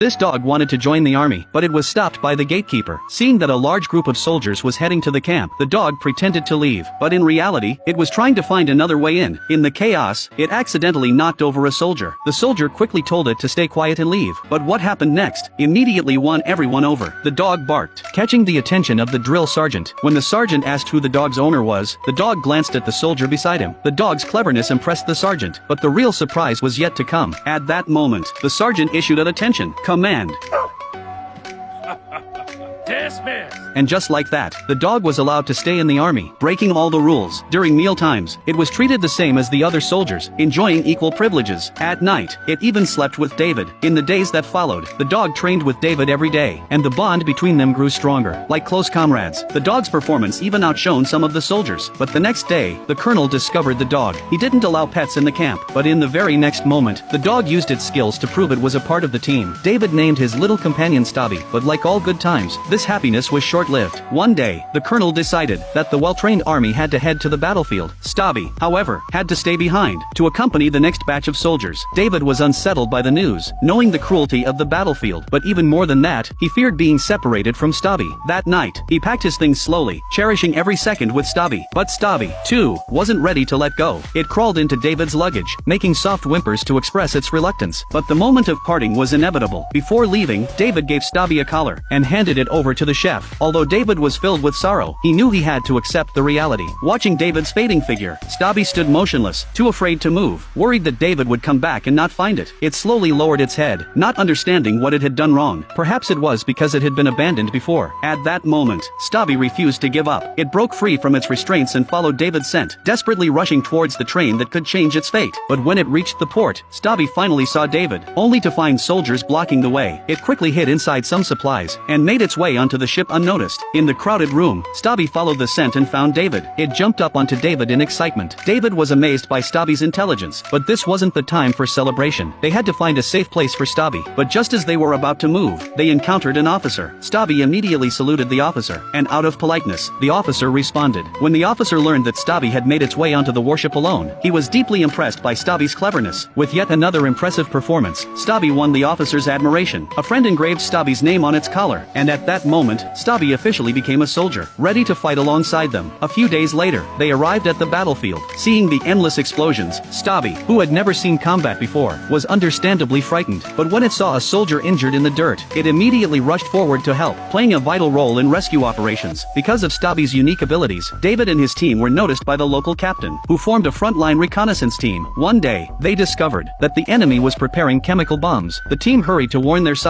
This dog wanted to join the army, but it was stopped by the gatekeeper. Seeing that a large group of soldiers was heading to the camp, the dog pretended to leave, but in reality, it was trying to find another way in. In the chaos, it accidentally knocked over a soldier. The soldier quickly told it to stay quiet and leave, but what happened next immediately won everyone over. The dog barked, catching the attention of the drill sergeant. When the sergeant asked who the dog's owner was, the dog glanced at the soldier beside him. The dog's cleverness impressed the sergeant, but the real surprise was yet to come. At that moment, the sergeant issued an attention command. Dismiss! And just like that, the dog was allowed to stay in the army, breaking all the rules. During meal times, it was treated the same as the other soldiers, enjoying equal privileges. At night, it even slept with David. In the days that followed, the dog trained with David every day, and the bond between them grew stronger. Like close comrades, the dog's performance even outshone some of the soldiers. But the next day, the colonel discovered the dog. He didn't allow pets in the camp, but in the very next moment, the dog used its skills to prove it was a part of the team. David named his little companion Stabby, but like all good times, this happiness was short-lived. One day, the colonel decided that the well-trained army had to head to the battlefield. Stabby, however, had to stay behind to accompany the next batch of soldiers. David was unsettled by the news, knowing the cruelty of the battlefield, but even more than that, he feared being separated from Stabby. That night, he packed his things slowly, cherishing every second with Stabby. But Stabby, too, wasn't ready to let go. It crawled into David's luggage, making soft whimpers to express its reluctance. But the moment of parting was inevitable. Before leaving, David gave Stabby a collar and handed it over to the chef. Although David was filled with sorrow, he knew he had to accept the reality. Watching David's fading figure, Stabby stood motionless, too afraid to move, worried that David would come back and not find it. It slowly lowered its head, not understanding what it had done wrong. Perhaps it was because it had been abandoned before. At that moment, Stabby refused to give up. It broke free from its restraints and followed David's scent, desperately rushing towards the train that could change its fate. But when it reached the port, Stabby finally saw David, only to find soldiers blocking the way. It quickly hid inside some supplies, and made its way onto the ship unnoticed. In the crowded room, Stabby followed the scent and found David. It jumped up onto David in excitement. David was amazed by Stabby's intelligence, but this wasn't the time for celebration. They had to find a safe place for Stabby, but just as they were about to move, they encountered an officer. Stabby immediately saluted the officer, and out of politeness, the officer responded. When the officer learned that Stabby had made its way onto the warship alone, he was deeply impressed by Stabby's cleverness. With yet another impressive performance, Stabby won the officer's admiration. A friend engraved Stabby's name on its collar, and at that moment, Stabby officially became a soldier, ready to fight alongside them. A few days later, they arrived at the battlefield. Seeing the endless explosions, Stabby, who had never seen combat before, was understandably frightened. But when it saw a soldier injured in the dirt, it immediately rushed forward to help, playing a vital role in rescue operations. Because of Stabby's unique abilities, David and his team were noticed by the local captain, who formed a frontline reconnaissance team. One day, they discovered that the enemy was preparing chemical bombs. The team hurried to warn their side